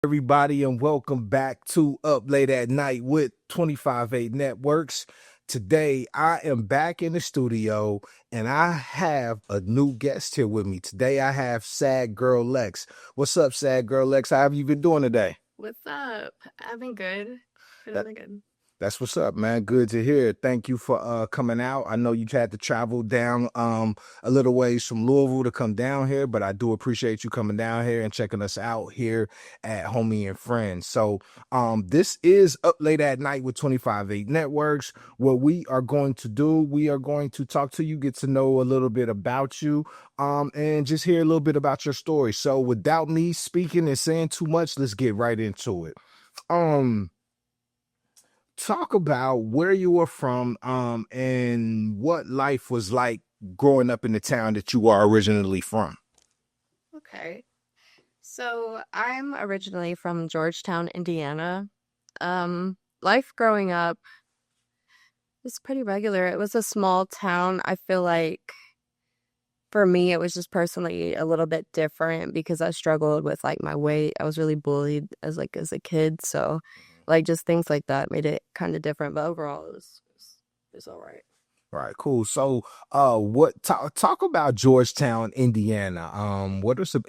Everybody, and welcome back to Up Late at Night with 25/8 Networks. Today, I am back in the studio, and I have a new guest here with me. Today, I have Sad Girl Lex. What's up, Sad Girl Lex? How have you been doing today? What's up? I've been good. Been That, really good. that's what's up, man. Good to hear. Thank you for coming out. I know you had to travel down a little ways from Louisville to come down here, but I do appreciate you coming down here and checking us out here at Homie and Friends. So this is Up Late at Night with 25/8 Networks. What we are going to do, we are going to talk to you, get to know a little bit about you, and just hear a little bit about your story. So without me speaking and saying too much, let's get right into it. Talk about where you were from, and what life was like growing up in the town that you are originally from. Okay. So I'm originally from Georgetown, Indiana. Life growing up was pretty regular. It was a small town. I feel like for me, it was just personally a little bit different because I struggled with like my weight. I was really bullied as a kid. So like just things like that made it kind of different. But overall, it was all right. All right, cool. So, what talk about Georgetown, Indiana? What are some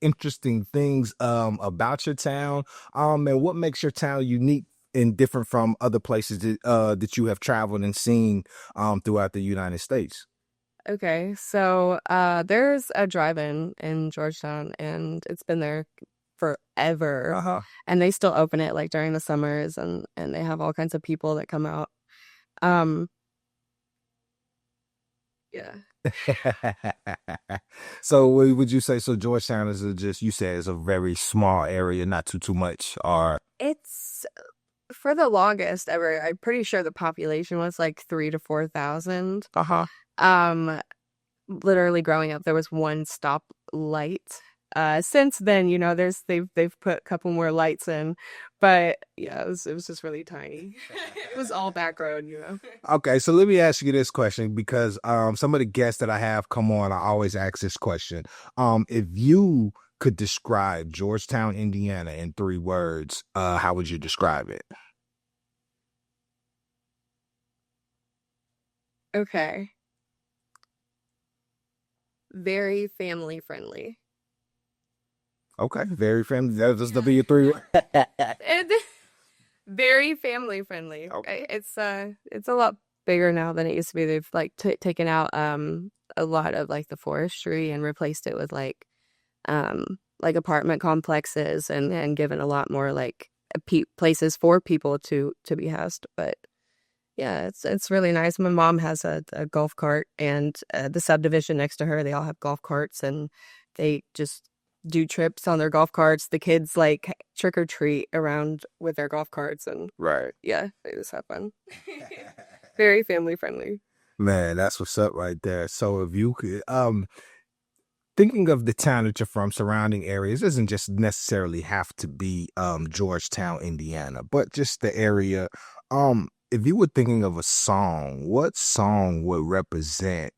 interesting things about your town? And what makes your town unique and different from other places that you have traveled and seen throughout the United States? Okay, so there's a drive-in in Georgetown, and it's been there forever. Uh-huh. And they still open it like during the summers, and they have all kinds of people that come out. Um, yeah. So, would you say so? Georgetown is just, you said, it's a very small area, not too much, or It's for the longest ever. I'm pretty sure the population was like 3 to 4,000. uh-huh. Um, Literally growing up, there was one stop light. Since then, they've put a couple more lights in, but yeah, it was just really tiny. It was all back road. Okay, so let me ask you this question because some of the guests that I have come on, I always ask this question. If you could describe Georgetown, Indiana in 3 words, how would you describe it? Okay. Very family friendly. Okay, very family. That's the Yeah. be a three. And very family friendly. Okay. It's a lot bigger now than it used to be. They've like taken out a lot of like the forestry and replaced it with like apartment complexes and given a lot more like places for people to be housed. But yeah, it's really nice. My mom has a golf cart, and the subdivision next to her, they all have golf carts, and they just do trips on their golf carts. The kids like trick or treat around with their golf carts, and Right. yeah, they just have fun. Very family friendly. Man, that's what's up right there. So if you could, thinking of the town that you're from, surrounding areas, doesn't just necessarily have to be Georgetown, Indiana, but just the area. If you were thinking of a song, what song would represent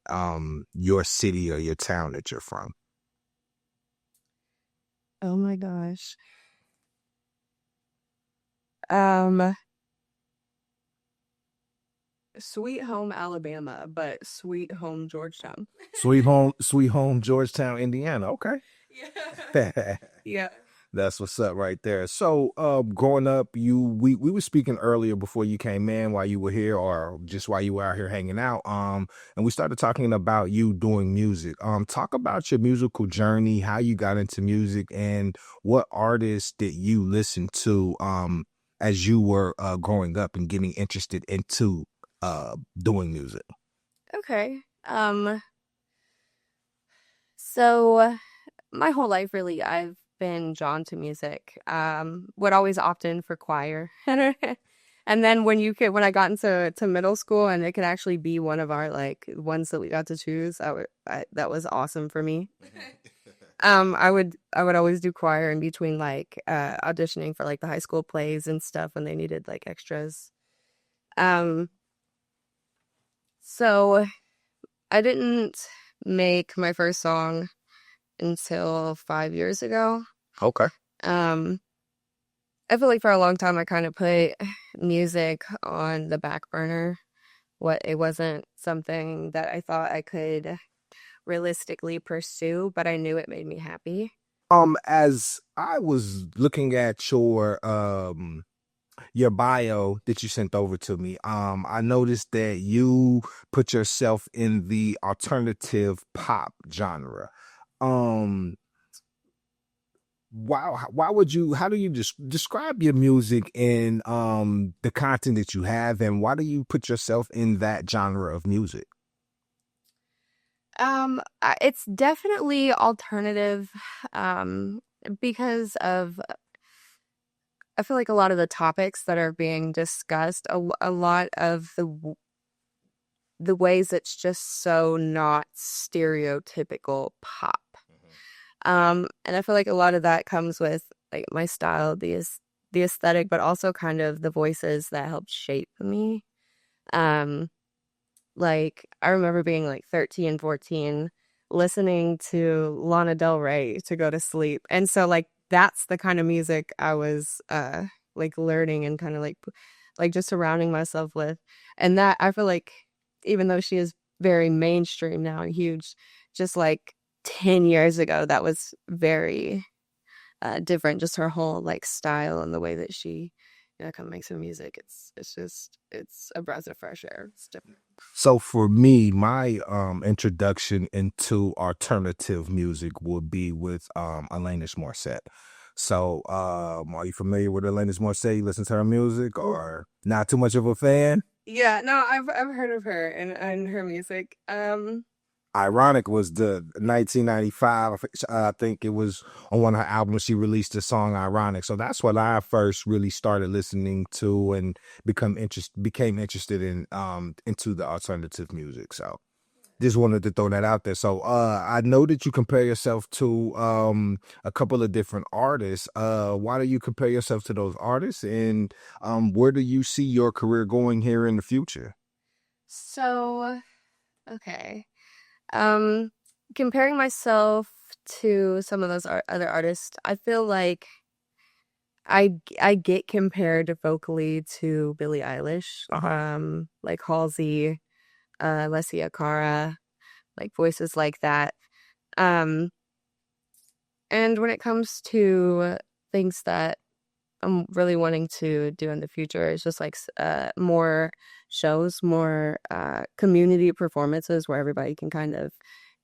your city or your town that you're from? Oh my gosh. Um, Sweet Home Alabama, but Sweet Home Georgetown. Sweet home, Georgetown, Indiana. Okay. Yeah. Yeah. That's what's up right there. So, growing up, we were speaking earlier before you came in, while you were here, or just while you were out here hanging out. And we started talking about you doing music. Talk about your musical journey, how you got into music, and what artists did you listen to, as you were growing up and getting interested into doing music. Okay. So my whole life really I've been drawn to music. Would always opt in for choir. And then when I got into middle school and it could actually be one of our like ones that we got to choose, that was awesome for me. I would always do choir in between like auditioning for like the high school plays and stuff when they needed like extras. Um, so I didn't make my first song until 5 years ago. Okay. Um, I feel like for a long time I kind of put music on the back burner. What it wasn't something that I thought I could realistically pursue, but I knew it made me happy. As I was looking at your bio that you sent over to me, I noticed that you put yourself in the alternative pop genre. Um, why would you, how do you describe your music and the content that you have, and why do you put yourself in that genre of music? It's definitely alternative, um, because of I feel like a lot of the topics that are being discussed, a lot of the ways it's just so not stereotypical pop. And I feel like a lot of that comes with like my style, the aesthetic, but also kind of the voices that helped shape me. Um, like I remember being like 13, 14, listening to Lana Del Rey to go to sleep. And so like that's the kind of music I was like learning and kind of like just surrounding myself with. And that I feel like even though she is very mainstream now and huge, just like 10 years ago that was very different. Just her whole like style and the way that she kind of makes her music. It's just it's a breath of fresh air. It's different. So for me, my introduction into alternative music would be with Alanis Morissette. So are you familiar with Alanis Morissette? You listen to her music or not too much of a fan? Yeah, no, I've heard of her and her music. Ironic was the 1995. I think it was on one of her albums she released the song "Ironic." So that's what I first really started listening to and became interested in into the alternative music. So just wanted to throw that out there. So I know that you compare yourself to a couple of different artists. Why do you compare yourself to those artists, and where do you see your career going here in the future? So okay. Um, Comparing myself to some of those other artists, I feel like I get compared vocally to Billie Eilish, Uh-huh. like Halsey, Alessia Cara, like voices like that. Um, and when it comes to things that I'm really wanting to do in the future, it's just like more shows, more community performances where everybody can kind of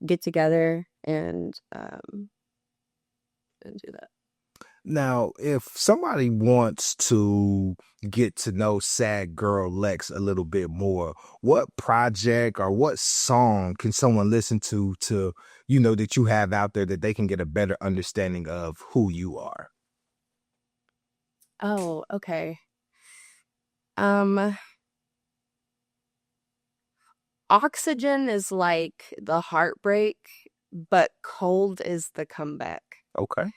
get together and do that. Now, if somebody wants to get to know Sad Girl Lex a little bit more, what project or what song can someone listen to, that you have out there that they can get a better understanding of who you are? Oh, okay. Um, Oxygen is like the heartbreak, but Cold is the comeback. Okay.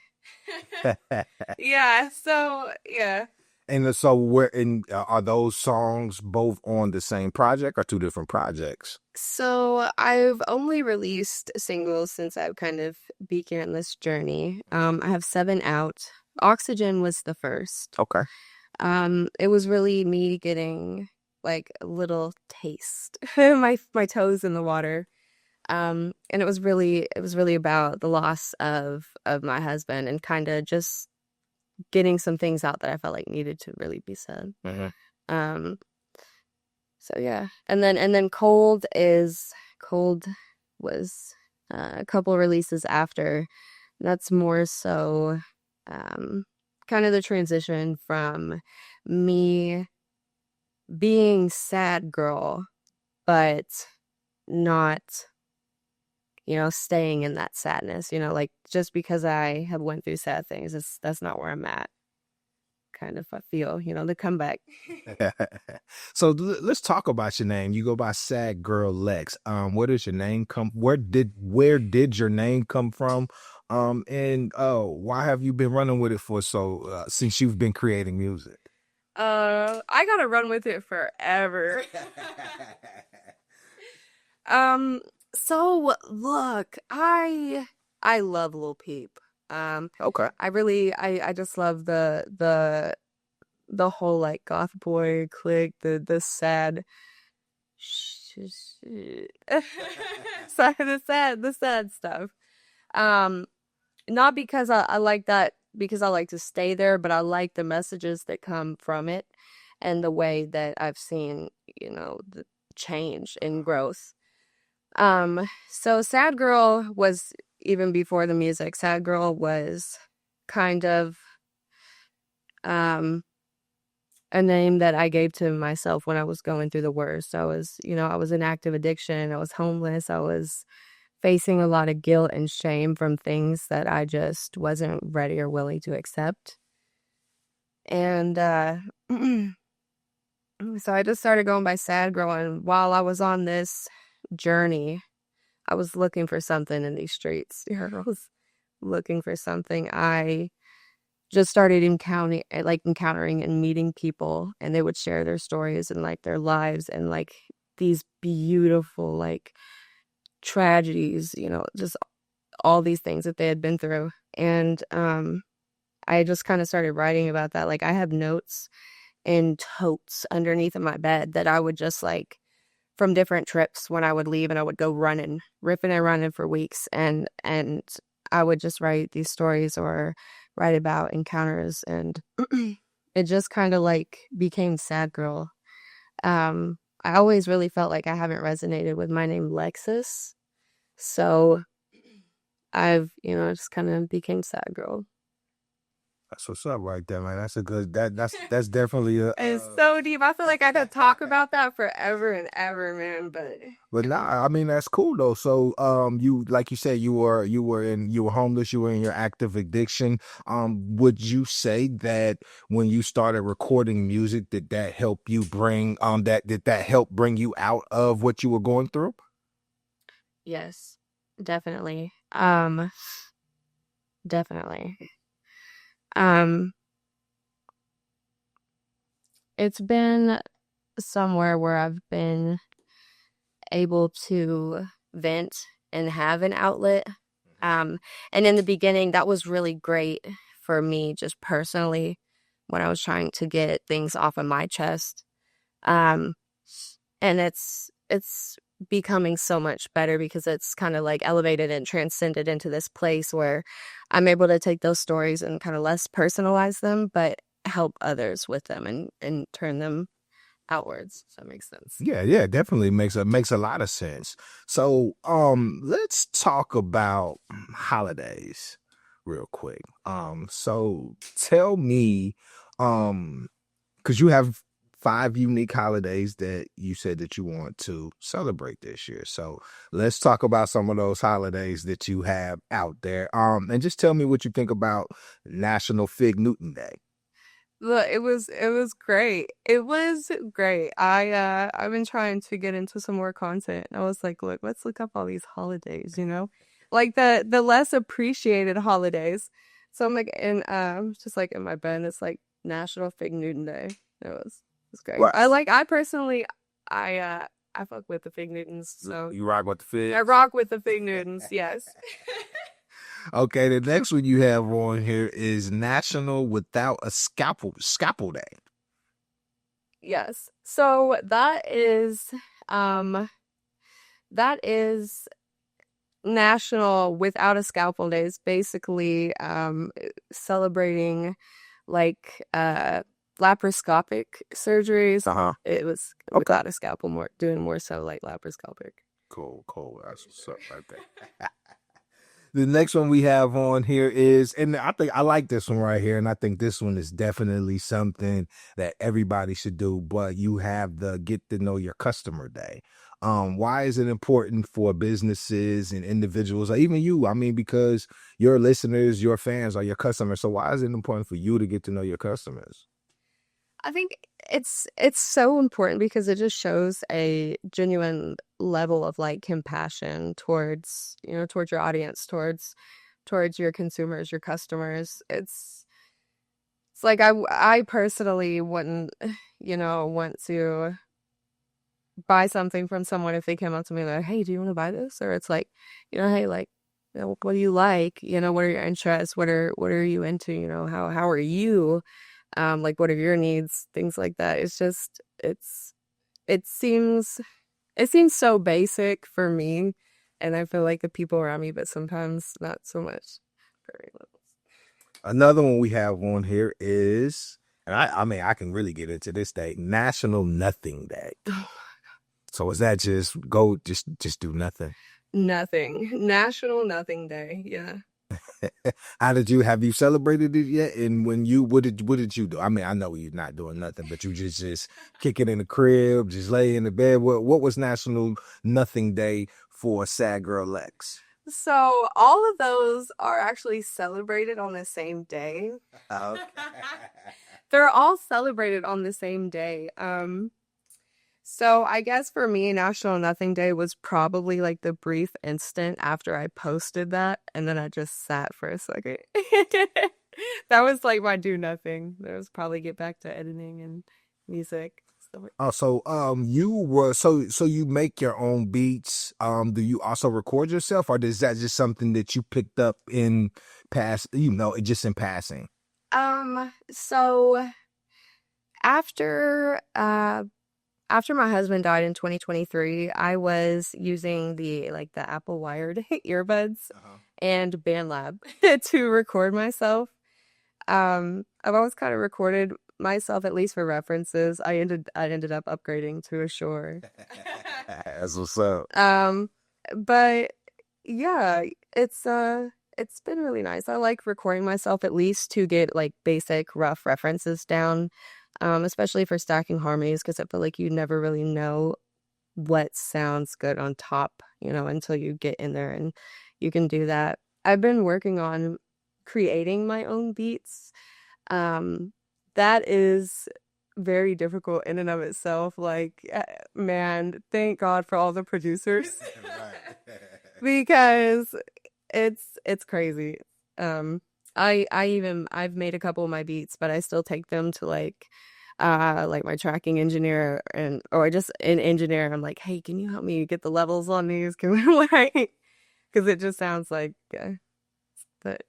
Yeah, so yeah. And so are those songs both on the same project or two different projects? So I've only released singles since I've kind of began this journey. I have 7 out. Oxygen was the first. Okay. It was really me getting like a little taste, my toes in the water. And it was really about the loss of my husband and kind of just getting some things out that I felt like needed to really be said. Hmm. Um, so yeah. And then Cold was a couple releases after. That's more so kind of the transition from me being sad girl, but not, staying in that sadness, like just because I have went through sad things, that's not where I'm at. Kind of I feel, the comeback. So let's talk about your name. You go by Sad Girl Lex. Where does your name come? Where did your name come from? And why have you been running with it for since you've been creating music? I gotta run with it forever. So look, I love Lil Peep. Okay. I just love the whole like goth boy clique, the sad sorry, the sad stuff. Um, Not because I like that because I like to stay there, but I like the messages that come from it and the way that I've seen, the change and growth. So Sad Girl was even before the music. Sad Girl was kind of um a name that I gave to myself when I was going through the worst. I was in active addiction, I was homeless, I was facing a lot of guilt and shame from things that I just wasn't ready or willing to accept. And so I just started going by Sad Girl. And while I was on this journey, I was looking for something in these streets. I was looking for something. I just started encountering and meeting people, and they would share their stories and like their lives and like these beautiful like tragedies, just all these things that they had been through. And I just kind of started writing about that. Like I have notes in totes underneath of my bed that I would just like from different trips when I would leave and I would go running, ripping and running for weeks, and I would just write these stories or write about encounters, and it just kind of like became Sad Girl. I always really felt like I haven't resonated with my name Lexus, so I've just kind of became Sad Girl. That's what's up right there, man. That's a good that's definitely a It's so deep. I feel like I could talk about that forever and ever, man. but nah, I mean that's cool though. So you like you said you were homeless, you were in your active addiction. Would you say that when you started recording music that help you bring that help bring you out of what you were going through? Yes, definitely. Definitely. Um, it's been somewhere where I've been able to vent and have an outlet. And in the beginning, that was really great for me, just personally, when I was trying to get things off of my chest. Um, and it's becoming so much better because it's kind of like elevated and transcended into this place where I'm able to take those stories and kind of less personalize them, but help others with them and turn them outwards. If that makes sense. Yeah, yeah, definitely makes a lot of sense. So, let's talk about holidays real quick. So tell me, because you have 5 unique holidays that you said that you want to celebrate this year. So let's talk about some of those holidays that you have out there. And just tell me what you think about National Fig Newton Day. Look, it was great. It was great. I've been trying to get into some more content. I was like, look, let's look up all these holidays, like the less appreciated holidays. So I'm like just like in my bed, it's like National Fig Newton Day. It was great. What? I personally I fuck with the Fig Newtons, so You rock with the I figs? rock with the Fig Newtons, yes. Okay, the next one you have on here is National Without a Scalpel Day. Yes. So um that is National Without a Scalpel Day. Is basically celebrating like laparoscopic surgeries. Uh-huh. It was Okay. without a scalpel, doing more so like laparoscopic. Cool, cool. That's what's up right there. The next one we have on here is, and I think I like this one right here, and I think this one is definitely something that everybody should do. But you have the Get to Know Your Customer Day. Why is it important for businesses and individuals, or even you? I mean, because your listeners, your fans are your customers. So why is it important for you to get to know your customers? I think it's so important because it just shows a genuine level of like compassion towards, towards your audience, towards your consumers, your customers. It's like I personally wouldn't, want to buy something from someone if they came up to me like, "Hey, do you want to buy this?" Or it's like, "Hey, like what do you like? What are your interests? What are you into? How are you? Like what are your needs? Things like that. It seems it seems so basic for me, and I feel like the people around me, but sometimes not so much for Another one we have on here is, and I mean, I can really get into this day, National Nothing Day. little. So is that just do nothing? Nothing. National Nothing Day. Yeah. Have you celebrated it yet? And what did you do? I mean, I know you're not doing nothing, but you just kick it in the crib, just lay in the bed. What was National Nothing Day for Sad Girl Lex? So all of those are actually celebrated on the same day. Okay. They're all celebrated on the same day. So I guess for me, National Nothing Day was probably like the brief instant after I posted that, and then I just sat for a second. That was like my do nothing. That was probably get back to editing and music. Stuff like Oh, so you were so you make your own beats. Do you also record yourself, or is that just something that you picked up in past, just in passing? So after after my husband died in 2023, I was using the Apple wired earbuds Uh-huh. and BandLab to record myself. I've always kind of recorded myself, at least for references. I ended up upgrading to a Shure. That's what's up. But yeah, it's been really nice. I like recording myself at least to get like basic rough references down, especially for stacking harmonies, because I feel like you never really know what sounds good on top, until you get in there and you can do that. I've been working on creating my own beats. That is very difficult in and of itself. Like, man, thank God for all the producers Right. because it's crazy. Um, I've made a couple of my beats, but I still take them to like my tracking engineer or just an engineer. I'm like, hey, can you help me get the levels on these? Can we like, because it just sounds like, yeah. But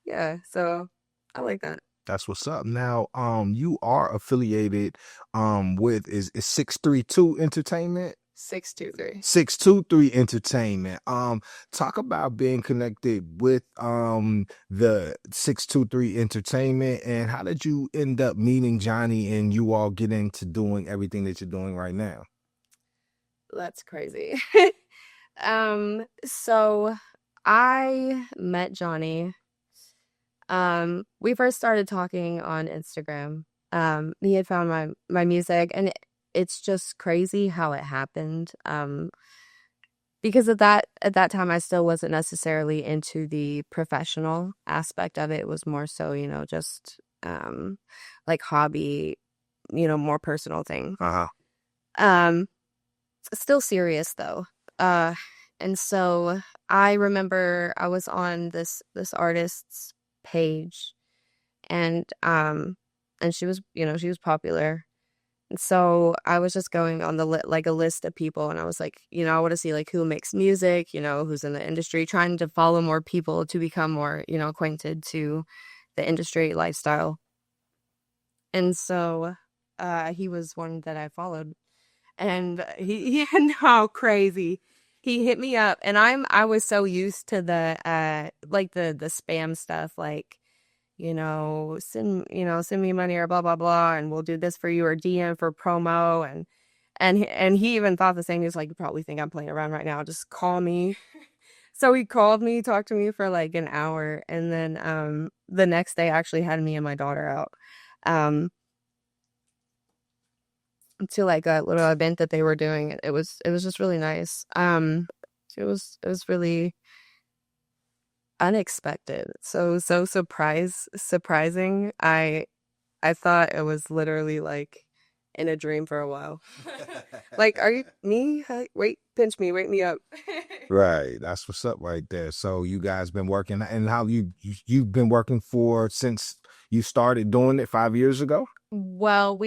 yeah, so I like that. That's what's up. Now, you are affiliated with is 632 Entertainment? 623. 623 Entertainment. Talk about being connected with the 623 Entertainment, and how did you end up meeting Johnny and you all get into doing everything that you're doing right now? That's crazy. So I met Johnny. We first started talking on Instagram. He had found my music, and it's just crazy how it happened. Because at that time I still wasn't necessarily into the professional aspect of it. It was more so, just like hobby, more personal thing. Uh-huh. Um, Still serious though. Uh, and so I remember I was on this artist's page, and she was popular. And so I was just going on like a list of people, and I was like, I want to see like who makes music, who's in the industry, trying to follow more people to become more, acquainted to the industry lifestyle. And so he was one that I followed, and he no crazy. He hit me up, and I was so used to the like the spam stuff, like, send me money or blah blah blah, and we'll do this for you, or DM for promo, and he even thought the same. He was like, you probably think I'm playing around right now. Just call me. So he called me, talked to me for like an hour, and then the next day actually had me and my daughter out. Um to like a little event that they were doing. It was just really nice. It was really unexpected. So surprising. I thought it was literally like in a dream for a while. Like, are you me? Wait, pinch me, wake me up. Right. That's what's up right there. So you guys been working, and how you've been working for since you started doing it 5 years ago? Well,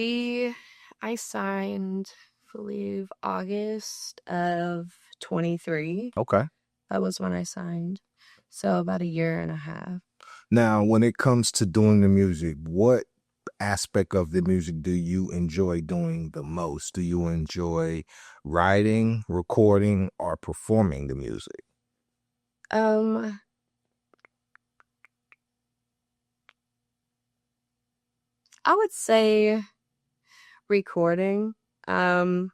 I signed, I believe, August of 23. Okay. That was when I signed. So about a year and a half. Now, when it comes to doing the music, what aspect of the music do you enjoy doing the most? Do you enjoy writing, recording, or performing the music? Um, I would say recording. Um,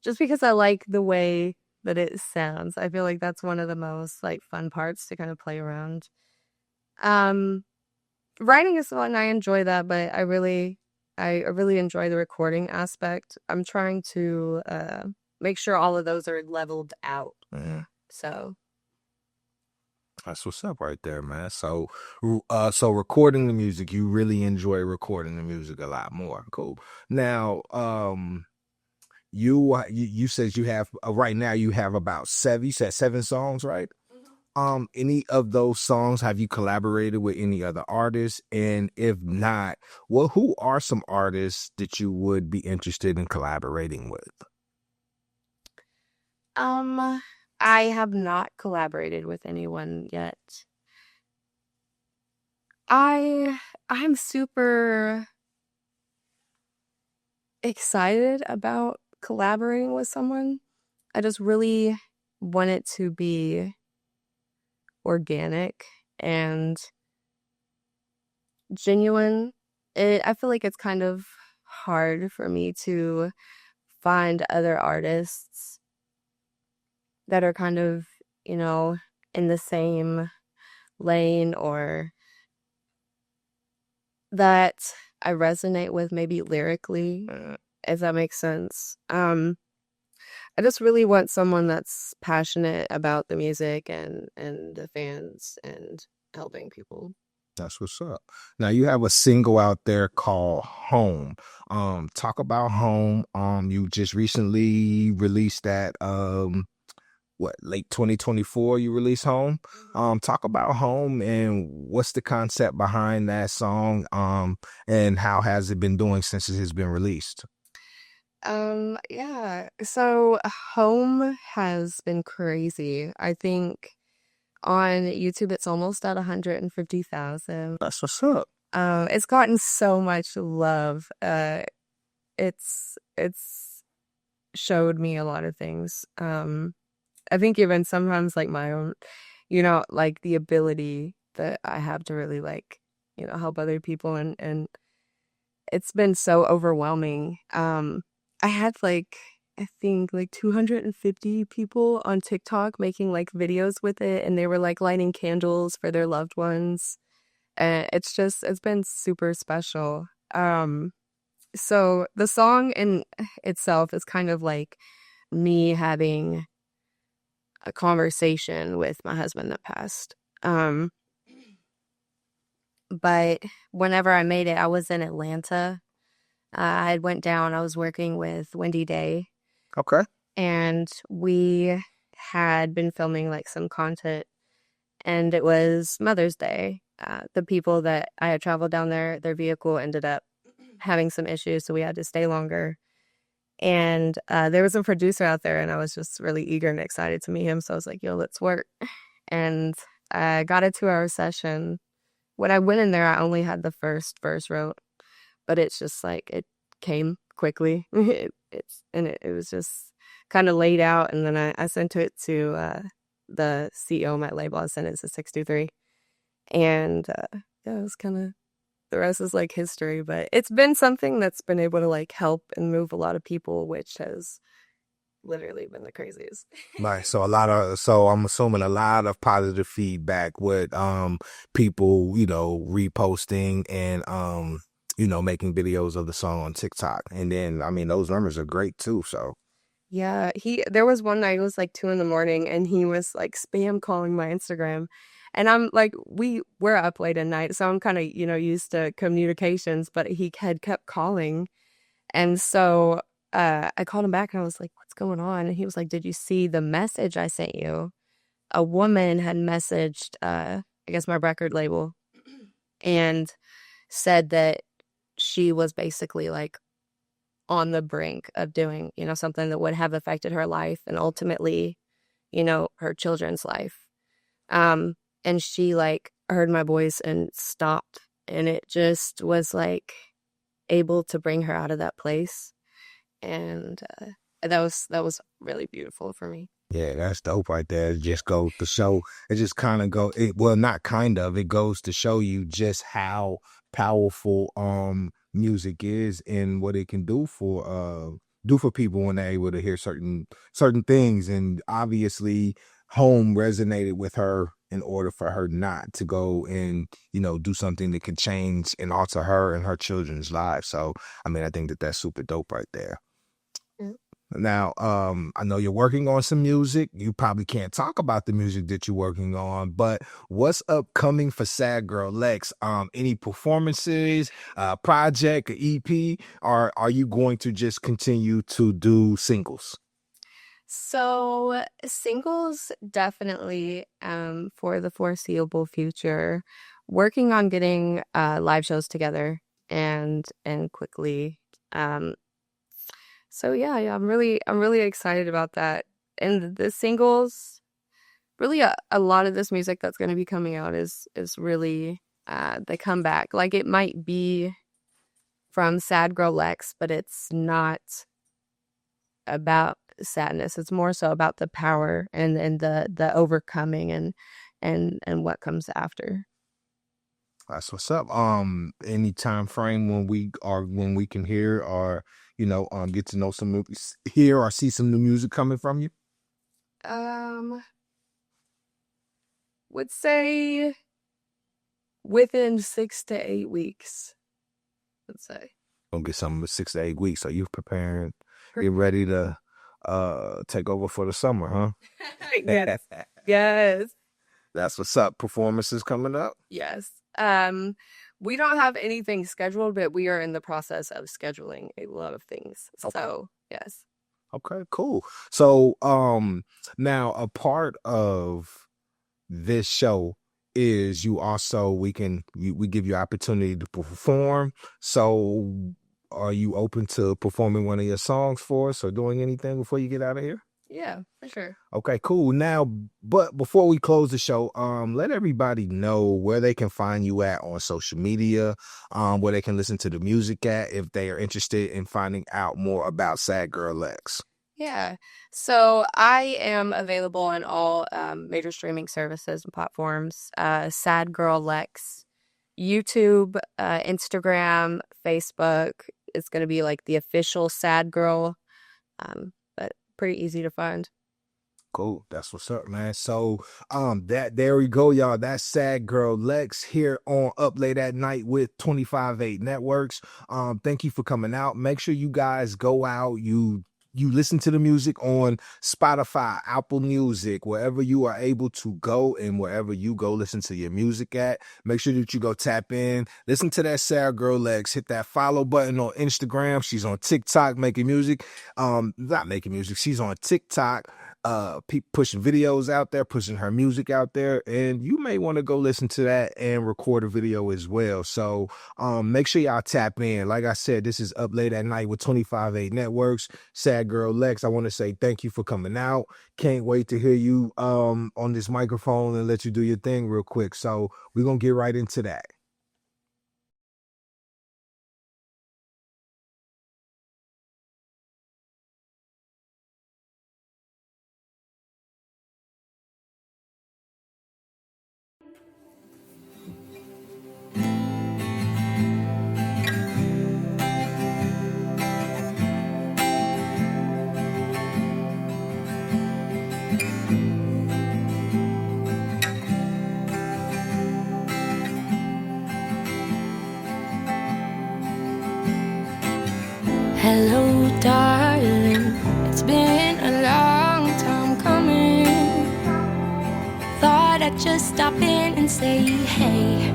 just because I like the way that it sounds. I feel like that's one of the most like fun parts to kind of play around. Um, Writing is fun. I enjoy that, but I really enjoy the recording aspect. I'm trying to make sure all of those are leveled out. Yeah, So, that's what's up right there, man. So recording the music, you really enjoy recording the music a lot more. Cool. Now, you said you have right now you have about seven. You said 7 songs, right? Any of those songs have you collaborated with any other artists? And if not, well, who are some artists that you would be interested in collaborating with? um, I have not collaborated with anyone yet. I'm super excited about collaborating with someone. I just really want it to be organic and genuine. I feel like it's kind of hard for me to find other artists that are kind of, you know, in the same lane or that I resonate with maybe lyrically, if that makes sense. I just really want someone that's passionate about the music and the fans and helping people. That's what's up. Now you have a single out there called Home. Talk about Home. You just recently released that what, late 2024 you released Home. Talk about Home and what's the concept behind that song, and how has it been doing since it has been released? Yeah. So Home has been crazy. I think on YouTube it's almost at 150,000. That's what's up. It's gotten so much love. It's showed me a lot of things. I think even sometimes like my own, like the ability that I have to really like, help other people and it's been so overwhelming. I had like I think like 250 people on TikTok making like videos with it and they were like lighting candles for their loved ones. And it's been super special. So the song in itself is kind of like me having a conversation with my husband that passed. But whenever I made it, I was in Atlanta. I had went down. I was working with Wendy Day, Okay. and we had been filming like some content, and it was Mother's Day. The people that I had traveled down there, their vehicle ended up having some issues, so we had to stay longer. And there was a producer out there, and I was just really eager and excited to meet him. So I was like, "Yo, let's work." And I got a 2-hour session. When I went in there, I only had the first verse wrote, but it's just like it came quickly. It was just kind of laid out, and then I sent it to the CEO of my label. I sent it to 623, and yeah, it was kind of the rest is like history. But it's been something that's been able to like help and move a lot of people, which has literally been the craziest. Right. So I'm assuming a lot of positive feedback with people, reposting and making videos of the song on TikTok. And then I mean those numbers are great too. So Yeah, there was one night, it was like 2 in the morning, and he was like spam calling my Instagram. And I'm like, we're up late at night, so I'm kind of, used to communications, but he had kept calling. And so I called him back and I was like, what's going on? And he was like, did you see the message I sent you? A woman had messaged, I guess, my record label and said that she was basically like on the brink of doing, something that would have affected her life and ultimately you know, her children's life. And she like heard my voice and stopped, and it just was like able to bring her out of that place. And that was really beautiful for me. Yeah, that's dope right there. It just goes to show, it just kind of well, not kind of, it goes to show you just how powerful music is and what it can do for people when they're able to hear certain things. And obviously home resonated with her in order for her not to go and, you know, do something that could change and alter her and her children's lives. So I mean, I think that that's super dope right there. Now, I know you're working on some music. You probably can't talk about the music that you're working on, but what's upcoming for Sad Girl Lex? Any performances, project, EP, or are you going to just continue to do singles? So singles definitely for the foreseeable future. Working on getting live shows together and quickly. So yeah, I'm really excited about that. And the singles, really a lot of this music that's going to be coming out is really the comeback. Like it might be from Sad Girl Lex, but it's not about sadness. It's more so about the power and the overcoming and what comes after. That's what's up. Any time frame when we can hear or, you know, get to know some movies, hear or see some new music coming from you? Would say within 6 to 8 weeks. Let's say. Gonna get some 6 to 8 weeks. So you're preparing, get ready to take over for the summer, huh? Yes. Yes. That's what's up. Performances coming up? Yes. We don't have anything scheduled, but we are in the process of scheduling a lot of things. Okay. So, yes. Okay, cool. So, now a part of this show is you also, we give you opportunity to perform. So are you open to performing one of your songs for us or doing anything before you get out of here? Yeah, for sure. Okay, cool. Now, but before we close the show, let everybody know where they can find you at on social media, where they can listen to the music at if they are interested in finding out more about Sad Girl Lex. Yeah. So I am available on all major streaming services and platforms. Sad Girl Lex, YouTube, Instagram, Facebook. It's going to be like the official Sad Girl, but pretty easy to find. Cool. That's what's up, man. So, there we go, y'all. That's Sad Girl Lex here on Up Late at Night with 25/8 Networks. Thank you for coming out. Make sure you guys go out. You listen to the music on Spotify, Apple Music, wherever you are able to go, and wherever you go listen to your music at. Make sure that you go tap in, listen to that Sad Girl Lex, hit that follow button on Instagram. She's on TikTok making music. Not making music. She's on TikTok. Pushing videos out there, pushing her music out there, and you may want to go listen to that and record a video as well. So make sure y'all tap in. Like I said, this is Up Late at Night with 25/8 Networks. Sad Girl Lex, I want to say thank you for coming out. Can't wait to hear you on this microphone and let you do your thing real quick. So we're gonna get right into that. Hello, darling, it's been a long time coming. Thought I'd just stop in and say hey.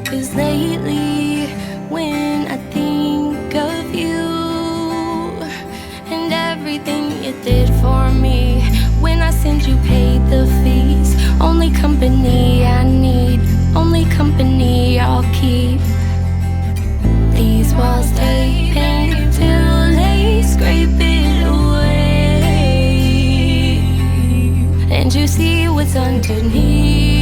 'Cause lately, when I think of you and everything you did for me, when I send you paid the fees, only company I need, only company I'll keep. These walls take pain till they scrape it away. see what's underneath.